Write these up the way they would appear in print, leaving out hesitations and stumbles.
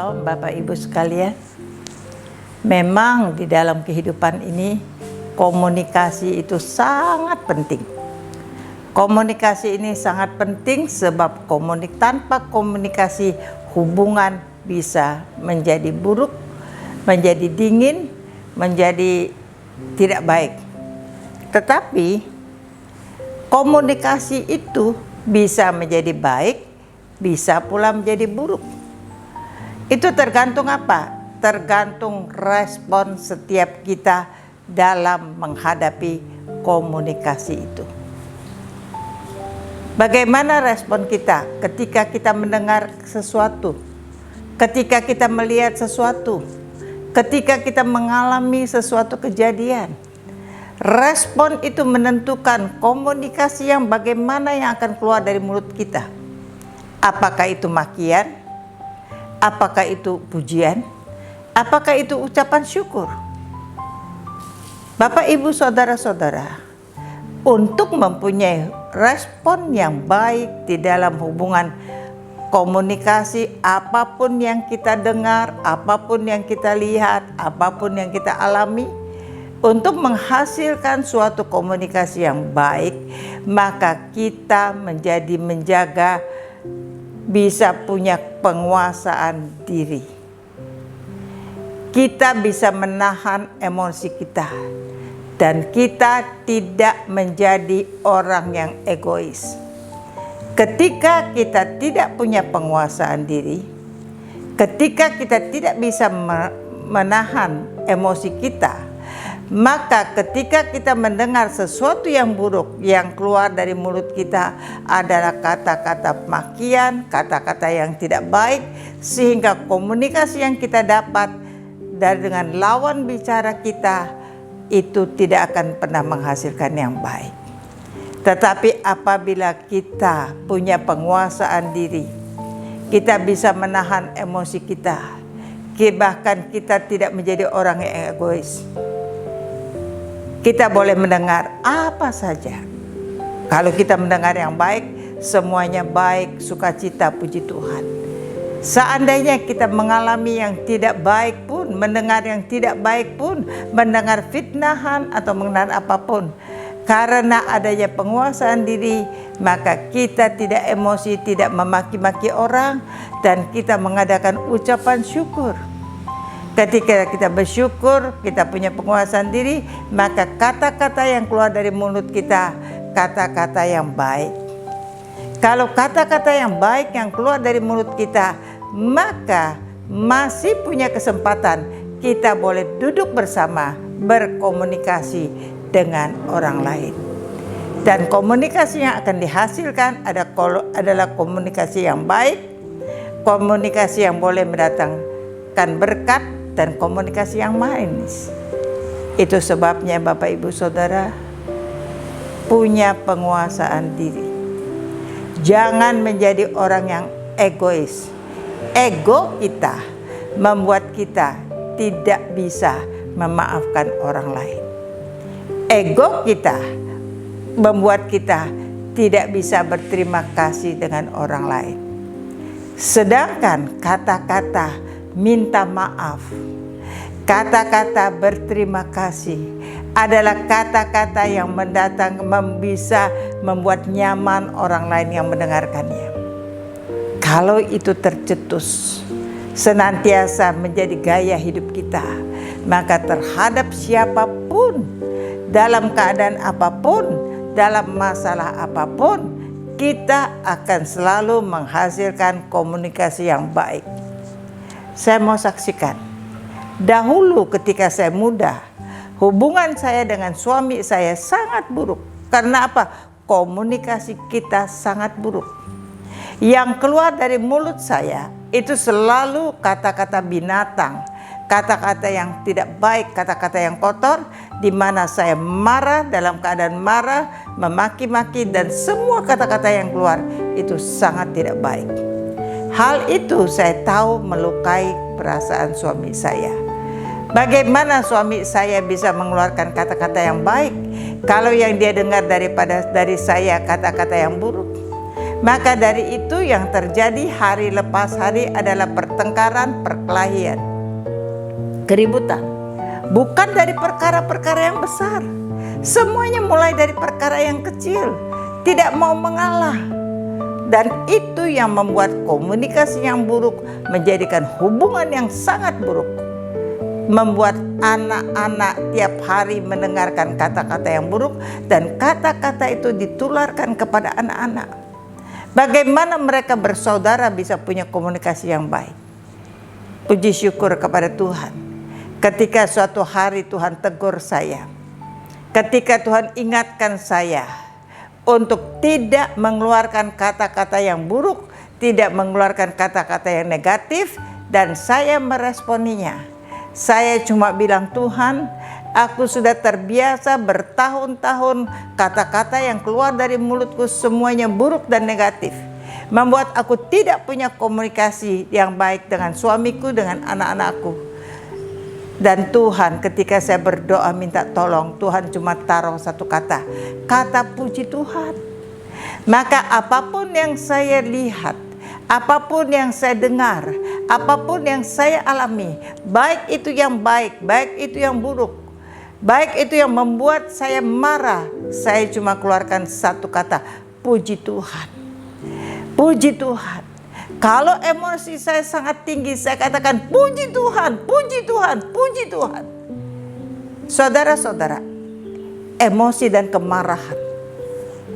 Shalom Bapak Ibu sekalian. Memang di dalam kehidupan ini komunikasi itu sangat penting. Komunikasi ini sangat penting sebab tanpa komunikasi hubungan bisa menjadi buruk, menjadi dingin, menjadi tidak baik. Tetapi komunikasi itu bisa menjadi baik, bisa pula menjadi buruk. Itu tergantung apa? Tergantung respon setiap kita dalam menghadapi komunikasi itu. Bagaimana respon kita ketika kita mendengar sesuatu, ketika kita melihat sesuatu, ketika kita mengalami sesuatu kejadian? Respon itu menentukan komunikasi yang bagaimana yang akan keluar dari mulut kita. Apakah itu makian? Apakah itu pujian? Apakah itu ucapan syukur? Bapak, Ibu, Saudara-saudara, untuk mempunyai respon yang baik di dalam hubungan komunikasi, apapun yang kita dengar, apapun yang kita lihat, apapun yang kita alami, untuk menghasilkan suatu komunikasi yang baik, maka kita menjaga bisa punya penguasaan diri. Kita bisa menahan emosi kita dan kita tidak menjadi orang yang egois. Ketika kita tidak punya penguasaan diri, ketika kita tidak bisa menahan emosi kita, maka ketika kita mendengar sesuatu yang buruk yang keluar dari mulut kita adalah kata-kata makian, kata-kata yang tidak baik, sehingga komunikasi yang kita dapat dengan lawan bicara kita itu tidak akan pernah menghasilkan yang baik. Tetapi apabila kita punya penguasaan diri, kita bisa menahan emosi kita, bahkan kita tidak menjadi orang yang egois. Kita boleh mendengar apa saja. Kalau kita mendengar yang baik, semuanya baik, sukacita, puji Tuhan. Seandainya kita mengalami yang tidak baik pun, mendengar yang tidak baik pun, mendengar fitnahan atau mendengar apapun, karena adanya penguasaan diri, maka kita tidak emosi, tidak memaki-maki orang, dan kita mengadakan ucapan syukur. Ketika kita bersyukur, kita punya penguasaan diri, maka kata-kata yang keluar dari mulut kita, kata-kata yang baik. Kalau kata-kata yang baik yang keluar dari mulut kita, maka masih punya kesempatan kita boleh duduk bersama, berkomunikasi dengan orang lain. Dan komunikasi yang akan dihasilkan adalah komunikasi yang baik, komunikasi yang boleh mendatangkan berkat, dan komunikasi yang manis. Itu sebabnya Bapak, Ibu, Saudara, punya penguasaan diri. Jangan menjadi orang yang egois. Ego kita membuat kita tidak bisa memaafkan orang lain. Ego kita membuat kita tidak bisa berterima kasih dengan orang lain. Sedangkan kata-kata minta maaf, kata-kata berterima kasih adalah kata-kata yang bisa membuat nyaman orang lain yang mendengarkannya. Kalau itu tercetus, senantiasa menjadi gaya hidup kita, maka terhadap siapapun, dalam keadaan apapun, dalam masalah apapun, kita akan selalu menghasilkan komunikasi yang baik. Saya mau saksikan, dahulu ketika saya muda, hubungan saya dengan suami saya sangat buruk. Karena apa? Komunikasi kita sangat buruk. Yang keluar dari mulut saya itu selalu kata-kata binatang, kata-kata yang tidak baik, kata-kata yang kotor, di mana saya marah, dalam keadaan marah, memaki-maki, dan semua kata-kata yang keluar itu sangat tidak baik. Hal itu saya tahu melukai perasaan suami saya. Bagaimana suami saya bisa mengeluarkan kata-kata yang baik kalau yang dia dengar dari saya kata-kata yang buruk? Maka dari itu yang terjadi hari lepas hari adalah pertengkaran, perkelahian, keributan. Bukan dari perkara-perkara yang besar. Semuanya mulai dari perkara yang kecil. Tidak mau mengalah. Dan itu yang membuat komunikasi yang buruk menjadikan hubungan yang sangat buruk. Membuat anak-anak tiap hari mendengarkan kata-kata yang buruk. Dan kata-kata itu ditularkan kepada anak-anak. Bagaimana mereka bersaudara bisa punya komunikasi yang baik? Puji syukur kepada Tuhan. Ketika suatu hari Tuhan tegur saya, ketika Tuhan ingatkan saya untuk tidak mengeluarkan kata-kata yang buruk, tidak mengeluarkan kata-kata yang negatif, dan saya meresponinya. Saya cuma bilang, Tuhan, aku sudah terbiasa bertahun-tahun kata-kata yang keluar dari mulutku semuanya buruk dan negatif. Membuat aku tidak punya komunikasi yang baik dengan suamiku, dengan anak-anakku. Dan Tuhan ketika saya berdoa minta tolong, Tuhan cuma taruh satu kata puji Tuhan. Maka apapun yang saya lihat, apapun yang saya dengar, apapun yang saya alami, baik itu yang baik, baik itu yang buruk, baik itu yang membuat saya marah, saya cuma keluarkan satu kata, puji Tuhan. Puji Tuhan. Kalau emosi saya sangat tinggi, saya katakan puji Tuhan, puji Tuhan, puji Tuhan. Saudara-saudara, emosi dan kemarahan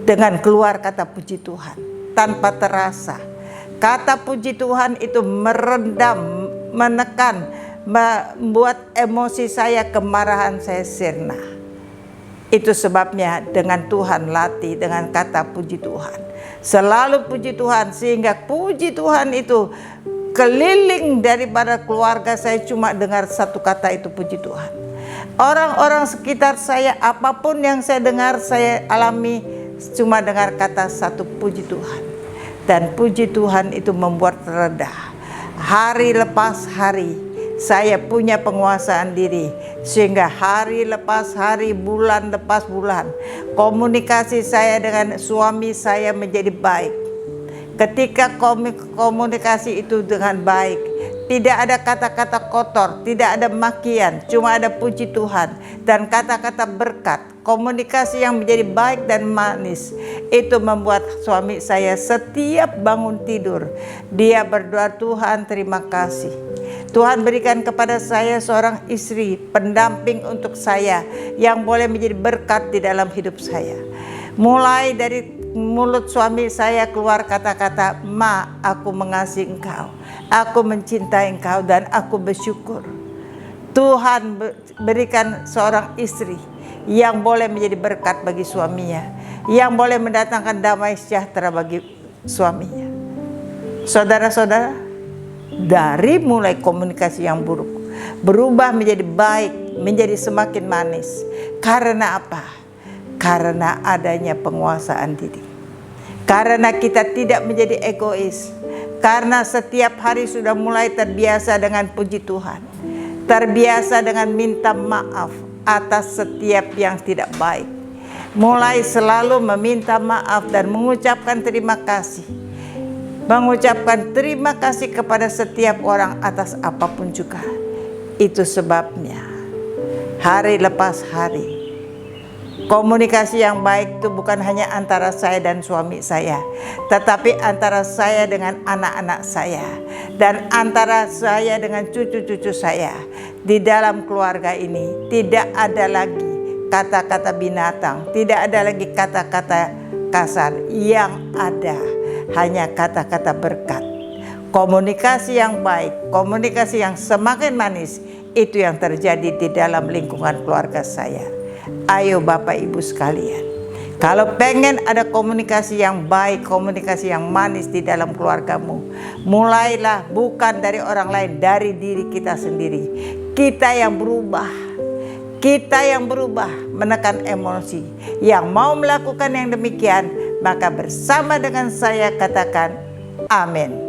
dengan keluar kata puji Tuhan tanpa terasa. Kata puji Tuhan itu merendam, menekan, membuat emosi saya, kemarahan saya sirna. Itu sebabnya dengan Tuhan latih dengan kata puji Tuhan. Selalu puji Tuhan, sehingga puji Tuhan itu keliling daripada keluarga saya cuma dengar satu kata itu puji Tuhan. Orang-orang sekitar saya, apapun yang saya dengar, saya alami, cuma dengar kata satu puji Tuhan. Dan puji Tuhan itu membuat reda. Hari lepas hari saya punya penguasaan diri, sehingga hari lepas hari, bulan lepas bulan, komunikasi saya dengan suami saya menjadi baik. Ketika komunikasi itu dengan baik, tidak ada kata-kata kotor, tidak ada makian, cuma ada puji Tuhan dan kata-kata berkat. Komunikasi yang menjadi baik dan manis itu membuat suami saya setiap bangun tidur dia berdoa, Tuhan terima kasih. Tuhan berikan kepada saya seorang istri pendamping untuk saya yang boleh menjadi berkat di dalam hidup saya. Mulai dari mulut suami saya keluar kata-kata, Ma, aku mengasihi engkau, aku mencintai engkau dan aku bersyukur. Tuhan berikan seorang istri yang boleh menjadi berkat bagi suaminya, yang boleh mendatangkan damai sejahtera bagi suaminya. Saudara-saudara, dari mulai komunikasi yang buruk berubah menjadi baik, menjadi semakin manis. Karena apa? Karena adanya penguasaan diri. Karena kita tidak menjadi egois. Karena setiap hari sudah mulai terbiasa dengan puji Tuhan, terbiasa dengan minta maaf atas setiap yang tidak baik. Mulai selalu meminta maaf dan mengucapkan terima kasih. Mengucapkan terima kasih kepada setiap orang atas apapun juga. Itu sebabnya hari lepas hari, komunikasi yang baik itu bukan hanya antara saya dan suami saya, tetapi antara saya dengan anak-anak saya, dan antara saya dengan cucu-cucu saya. Di dalam keluarga ini tidak ada lagi kata-kata binatang, tidak ada lagi kata-kata kasar. Yang ada hanya kata-kata berkat. Komunikasi yang baik, komunikasi yang semakin manis, itu yang terjadi di dalam lingkungan keluarga saya. Ayo Bapak Ibu sekalian, kalau pengen ada komunikasi yang baik, komunikasi yang manis di dalam keluargamu, mulailah bukan dari orang lain, dari diri kita sendiri. Kita yang berubah, kita yang berubah menekan emosi. Yang mau melakukan yang demikian, maka bersama dengan saya katakan amin.